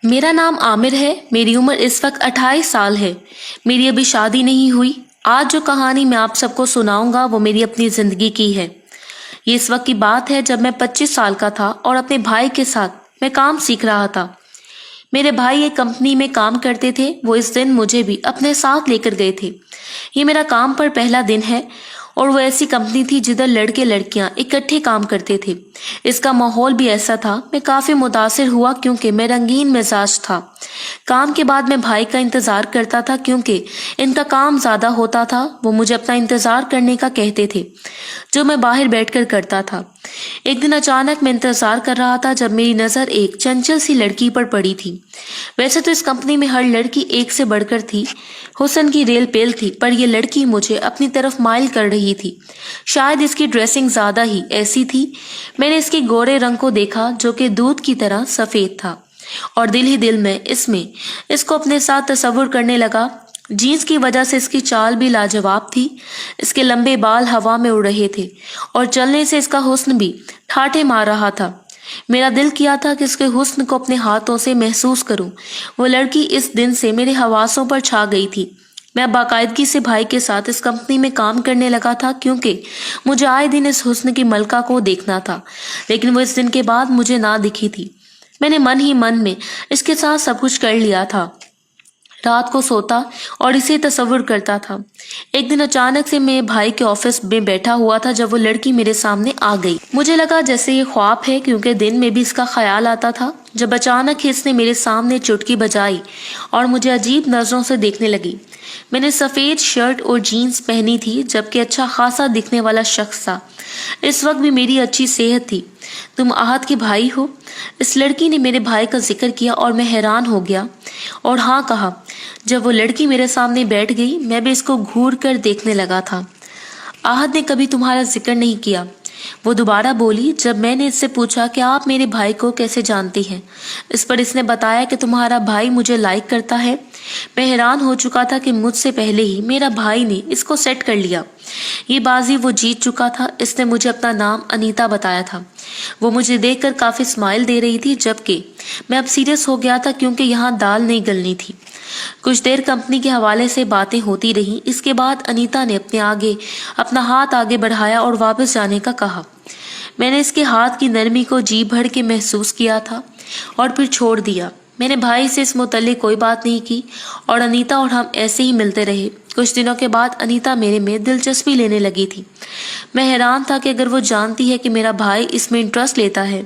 मेरा नाम आमिर है। मेरी उम्र इस वक्त 28 साल है। मेरी अभी शादी नहीं हुई। आज जो कहानी मैं आप सबको सुनाऊंगा वो मेरी अपनी जिंदगी की है। ये इस वक्त की बात है जब मैं 25 साल का था और अपने भाई के साथ मैं काम सीख रहा था। मेरे भाई एक कंपनी में काम करते थे। वो इस दिन मुझे भी अपने साथ लेकर गए थे। ये मेरा काम पर पहला दिन है और वो ऐसी कंपनी थी जिधर लड़के लड़कियां इकट्ठे काम करते थे। इसका माहौल भी ऐसा था। मैं काफी मुतासिर हुआ क्योंकि मैं रंगीन मिजाज था। काम के बाद मैं भाई का इंतजार करता था क्योंकि इनका काम ज्यादा होता था। वो मुझे अपना इंतजार करने का कहते थे, जो मैं बाहर बैठकर करता था। एक दिन अचानक मैं इंतजार कर रहा था जब मेरी नजर एक चंचल सी लड़की पर पड़ी थी। वैसे तो इस कंपनी में हर लड़की एक से बढ़कर थी, हुस्न की रेल पेल थी, पर यह लड़की मुझे अपनी तरफ माइल कर रही थी। शायद इसकी ड्रेसिंग ज्यादा ही ऐसी थी। मैंने इसके गोरे रंग को देखा जो कि दूध की तरह सफेद था और दिल ही दिल में इसको अपने साथ तस्वुर करने लगा। जीन्स की वजह से इसकी चाल भी लाजवाब थी। इसके लंबे बाल हवा में उड़ रहे थे और चलने से इसका हुस्न भी ठाठे मार रहा था। मेरा दिल किया था कि इसके हुस्न को अपने हाथों से महसूस करूं। वो लड़की इस दिन से मेरे हवासों पर छा गई थी। मैं बाकायदगी से भाई के साथ इस कंपनी में काम करने लगा था क्योंकि मुझे आए दिन इस हुस्न की मलका को देखना था। लेकिन वो इस दिन के बाद मुझे ना दिखी थी। मैंने मन ही मन में इसके साथ सब कुछ कर लिया था। रात को सोता और इसे तस्वुर करता था। एक दिन अचानक से मैं भाई के ऑफिस में बैठा हुआ था जब वो लड़की मेरे सामने आ गई। मुझे लगा जैसे ये ख्वाब है क्योंकि दिन में भी इसका ख्याल आता था। जब अचानक ही इसने मेरे सामने चुटकी बजाई और मुझे अजीब नजरों से देखने लगी। मैंने सफेद शर्ट और जीन्स पहनी थी जबकि अच्छा खासा दिखने वाला शख्स था। इस वक्त भी मेरी अच्छी सेहत थी। तुम आहत के भाई हो? इस लड़की ने मेरे भाई का जिक्र किया और मैं हैरान हो गया और हाँ कहा। जब वो लड़की मेरे सामने बैठ गई मैं भी इसको घूर कर देखने लगा था। आहत ने कभी तुम्हारा जिक्र नहीं किया, वो दोबारा बोली जब मैंने इससे पूछा कि आप मेरे भाई को कैसे जानती हैं। इस पर इसने बताया कि तुम्हारा भाई मुझे लाइक करता है। मैं हैरान हो चुका था कि मुझसे पहले ही मेरा भाई ने इसको सेट कर लिया। ये बाजी वो जीत चुका था। इसने मुझे अपना नाम अनीता बताया था। वो मुझे देखकर काफी स्माइल दे रही थी जबकि मैं अब सीरियस हो गया था क्योंकि यहाँ दाल नहीं गलनी थी। कुछ देर कंपनी के हवाले से बातें होती रही। इसके बाद अनीता ने अपना हाथ आगे बढ़ाया और वापस जाने का कहा। मैंने इसके हाथ की नरमी को जी भर के महसूस किया था और फिर छोड़ दिया। मैंने भाई से इस मुतल्लिक कोई बात नहीं की और अनीता और हम ऐसे ही मिलते रहे। कुछ दिनों के बाद अनीता मेरे में दिलचस्पी लेने लगी थी। मैं हैरान था कि अगर वो जानती है कि मेरा भाई इसमें इंटरेस्ट लेता है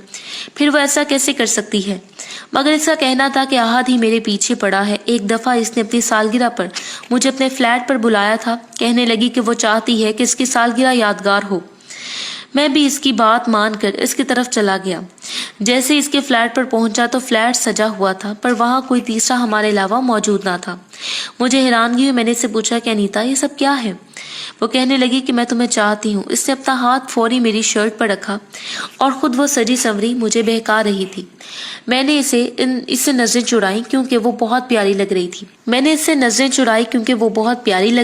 फिर वो ऐसा कैसे कर सकती है। मगर इसका कहना था कि आहद ही मेरे पीछे पड़ा है। एक दफा इसने अपनी सालगिरह पर मुझे अपने फ्लैट पर बुलाया था। कहने लगी कि वो चाहती है कि इसकी सालगिरह यादगार हो। मैं भी इसकी बात मानकर इसकी तरफ चला गया। जैसे इसके फ्लैट पर पहुंचा तो फ्लैट सजा हुआ था पर वहां कोई तीसरा हमारे अलावा मौजूद ना था। मुझे हैरानगी हुई। मैंने इससे पूछा कि अनीता ये सब क्या है। वो कहने लगी कि मैं तुम्हें चाहती हूँ। इसने अपना हाथ फौरी मेरी शर्ट पर रखा और खुद वो सजी संवरी मुझे बहका रही थी। मैंने इससे नजरें चुराई क्योंकि वो बहुत प्यारी लग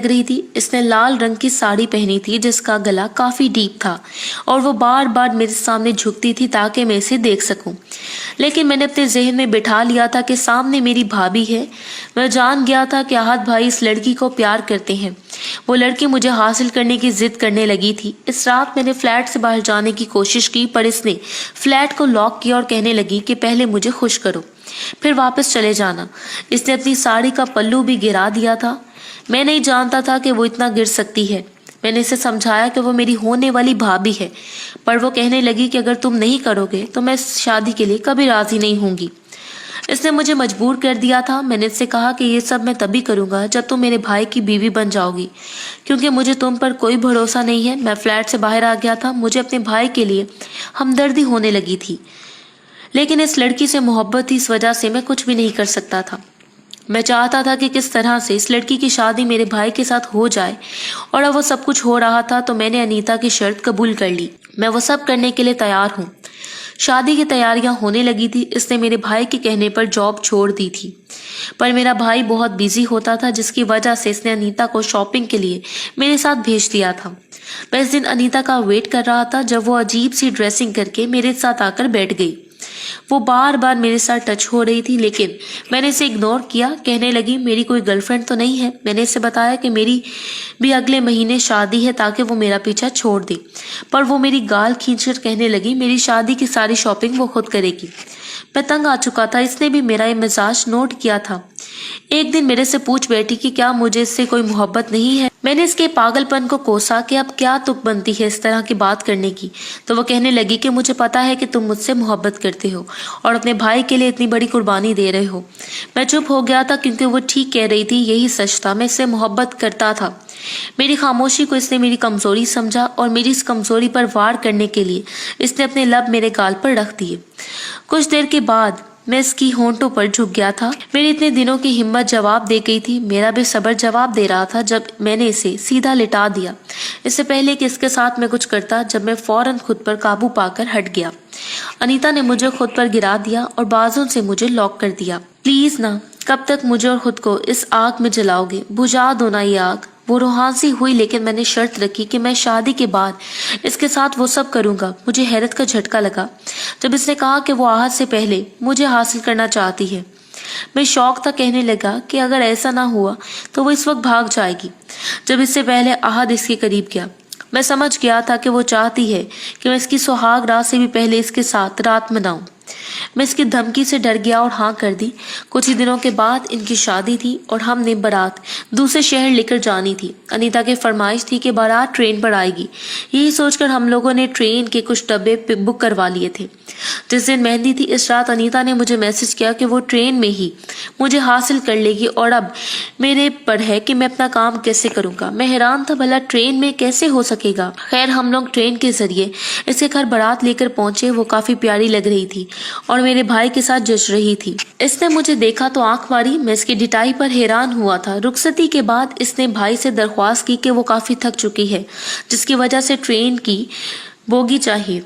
रही थी। इसने लाल रंग की साड़ी पहनी थी जिसका गला काफी डीप था और वो बार बार मेरे सामने झुकती थी ताकि मैं इसे देख सकूं। लेकिन मैंने अपने जहन में बिठा लिया था कि सामने मेरी भाभी है। मैं जान गया था कि आहत भाई इस लड़की को प्यार करते हैं। वो लड़की मुझे हासिल करने की जिद करने लगी थी। इस रात मैंने फ्लैट से बाहर जाने की कोशिश की पर इसने फ्लैट को लॉक किया और कहने लगी कि पहले मुझे खुश करो फिर वापस चले जाना। इसने अपनी साड़ी का पल्लू भी गिरा दिया था। मैं नहीं जानता था कि वो इतना गिर सकती है। मैंने इसे समझाया कि वो मेरी होने वाली भाभी है पर वो कहने लगी कि अगर तुम नहीं करोगे तो मैं इस शादी के लिए कभी राजी नहीं होंगी। इसने मुझे मजबूर कर दिया था। मैंने इससे कहा कि ये सब मैं तभी करूंगा जब तुम मेरे भाई की बीवी बन जाओगी क्योंकि मुझे तुम पर कोई भरोसा नहीं है। मैं फ्लैट से बाहर आ गया था। मुझे अपने भाई के लिए हमदर्दी होने लगी थी लेकिन इस लड़की से मोहब्बत थी, इस वजह से मैं कुछ भी नहीं कर सकता था। मैं चाहता था कि किस तरह से इस लड़की की शादी मेरे भाई के साथ हो जाए और अब वो सब कुछ हो रहा था तो मैंने अनीता की शर्त कबूल कर ली। मैं वो सब करने के लिए तैयार हूँ। शादी की तैयारियां होने लगी थी। इसने मेरे भाई के कहने पर जॉब छोड़ दी थी पर मेरा भाई बहुत बिजी होता था जिसकी वजह से इसने अनीता को शॉपिंग के लिए मेरे साथ भेज दिया था। मैं इस दिन अनीता का वेट कर रहा था जब वो अजीब सी ड्रेसिंग करके मेरे साथ आकर बैठ गई। वो बार बार मेरे साथ टच हो रही थी, लेकिन मैंने इसे इग्नोर किया। कहने लगी मेरी कोई गर्लफ्रेंड तो नहीं है। मैंने इसे बताया कि मेरी भी अगले महीने शादी है ताकि वो मेरा पीछा छोड़ दे, पर वो मेरी गाल खींचकर कहने लगी मेरी शादी की सारी शॉपिंग वो खुद करेगी। मैं तंग आ चुका था, इसने भी मेरा ये मिजाज नोट किया था। एक दिन मेरे से पूछ बैठी कि क्या मुझे इससे कोई मोहब्बत नहीं है। मैंने इसके पागलपन को कोसा कि अब क्या तुक बनती है इस तरह की बात करने की। तो वो कहने लगी कि मुझे पता है कि तुम मुझसे मोहब्बत करते हो और अपने भाई के लिए इतनी बड़ी कुर्बानी दे रहे हो। मैं चुप हो गया था क्योंकि वो ठीक कह रही थी, यही सच था, मैं इससे मोहब्बत करता था। मेरी खामोशी को इसने मेरी कमजोरी समझा और मेरी इस कमजोरी पर वार करने के लिए इसने अपने लब मेरे गाल पर रख दिए। कुछ देर के बाद मैं इसकी होंठों पर झुक गया था। मेरी इतने दिनों की हिम्मत जवाब दे गई थी। मेरा भी सब्र जवाब दे रहा था जब मैंने इसे सीधा लिटा दिया। इससे पहले कि इसके साथ मैं कुछ करता, जब मैं फौरन खुद पर काबू पाकर हट गया। अनीता ने मुझे खुद पर गिरा दिया और बाजों से मुझे लॉक कर दिया। प्लीज ना, कब तक मुझे और खुद को इस आग में जलाओगे? बुझा दो ना ये आग। वो रोहानसी हुई, लेकिन मैंने शर्त रखी कि मैं शादी के बाद इसके साथ वो सब करूंगा। मुझे हैरत का झटका लगा जब इसने कहा कि वो आहत से पहले मुझे हासिल करना चाहती है। मैं शौक था, कहने लगा कि अगर ऐसा ना हुआ तो वो इस वक्त भाग जाएगी। जब इससे पहले आहद इसके करीब गया, मैं समझ गया था कि वो चाहती है कि मैं इसकी सुहाग रात से भी पहले इसके साथ रात मनाऊं। मैं इसकी धमकी से डर गया और हाँ कर दी। कुछ ही दिनों के बाद इनकी शादी थी और हमने बारात दूसरे शहर लेकर जानी थी। अनीता की फरमाइश थी कि बारात ट्रेन पर आएगी। यही सोचकर हम लोगों ने ट्रेन के कुछ डब्बे बुक करवा लिए थे। जिस दिन मेहंदी थी, इस रात अनीता ने मुझे मैसेज किया कि वो ट्रेन में ही मुझे हासिल कर लेगी और अब मेरे पर है कि मैं अपना काम कैसे करूंगा। मैं हैरान था, भला ट्रेन में कैसे हो सकेगा। खैर, हम लोग ट्रेन के जरिए इसके घर बारात लेकर पहुंचे। वो काफी प्यारी लग रही थी और मेरे भाई के साथ जच रही थी। इसने मुझे देखा तो आंख मारी। मैं इसकी डिटाई पर हैरान हुआ था। रुखसती के बाद इसने भाई से दरख्वास्त की कि वो काफी थक चुकी है, जिसकी वजह से ट्रेन की बोगी चाहिए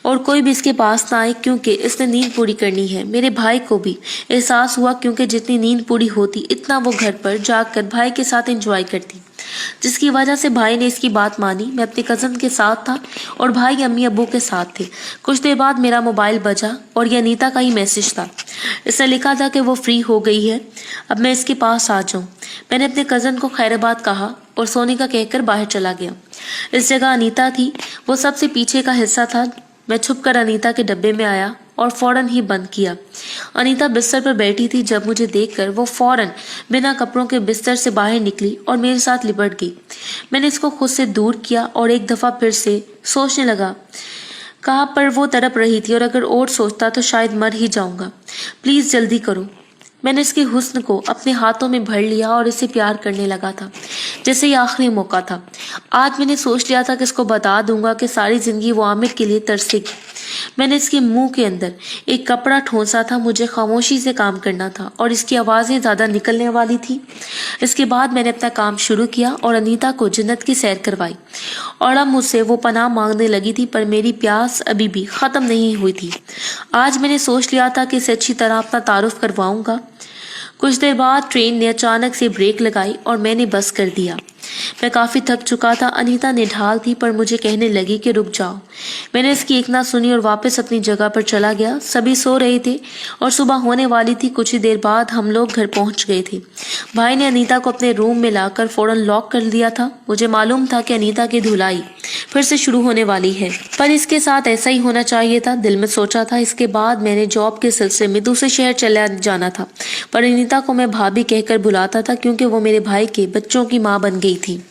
और कोई भी इसके पास ना आए क्योंकि इसने नींद पूरी करनी है। मेरे भाई को भी एहसास हुआ क्योंकि जितनी नींद पूरी होती इतना वो घर पर जाकर भाई के साथ एंजॉय करती, जिसकी वजह से भाई ने इसकी बात मानी। मैं अपने कजन के साथ था और भाई अम्मी अब्बू के साथ थे। कुछ देर बाद मेरा मोबाइल बजा और ये अनीता का ही मैसेज था। इसने लिखा था कि वो फ्री हो गई है, अब मैं इसके पास आ जाऊं। मैंने अपने कजन को खैराबाद कहा और सोने का कहकर बाहर चला गया। इस जगह अनीता थी, वो सबसे पीछे का हिस्सा था। मैं छुपकर अनीता के डब्बे में आया और फौरन ही बंद किया। अनीता बिस्तर पर बैठी थी। जब मुझे देखकर वो फौरन बिना कपड़ों के बिस्तर से बाहर निकली और मेरे साथ लिपट गई। मैंने इसको खुद से दूर किया और एक दफा फिर से सोचने लगा। कहाँ पर वो तड़प रही थी और अगर और सोचता तो शायद मर ही जाऊंगा। प्लीज जल्दी करो। मैंने इसके हुस्न को अपने हाथों में भर लिया और इसे प्यार करने लगा था जैसे ये आखिरी मौका था। आज मैंने सोच लिया था कि इसको बता दूंगा कि सारी जिंदगी वो आमिर के लिए तरसेगी। मैंने इसके मुंह के अंदर एक कपड़ा ठोंसा था। मुझे खामोशी से काम करना था और इसकी आवाजें ज्यादा निकलने वाली थी। इसके बाद मैंने अपना काम शुरू किया और अनीता को जन्नत की सैर करवाई और अब मुझसे वो पनाह मांगने लगी थी, पर मेरी प्यास अभी भी खत्म नहीं हुई थी। आज मैंने सोच लिया था कि इसे अच्छी तरह अपना तारुफ करवाऊंगा। कुछ देर बाद ट्रेन ने अचानक से ब्रेक लगाई और मैंने बस कर दिया। मैं काफी थक चुका था। अनीता ने ढाल थी पर मुझे कहने लगी कि रुक जाओ। मैंने इसकी एक ना सुनी और वापस अपनी जगह पर चला गया। सभी सो रहे थे और सुबह होने वाली थी। कुछ ही देर बाद हम लोग घर पहुंच गए थे। भाई ने अनीता को अपने रूम में लाकर फौरन लॉक कर दिया था। मुझे मालूम था कि अनीता की धुलाई फिर से शुरू होने वाली है, पर इसके साथ ऐसा ही होना चाहिए था। दिल में सोचा था। इसके बाद मैंने जॉब के सिलसिले में दूसरे शहर चला जाना था, पर अनीता को मैं भाभी कहकर बुलाता था क्योंकि वो मेरे भाई के बच्चों की माँ बन गई थी।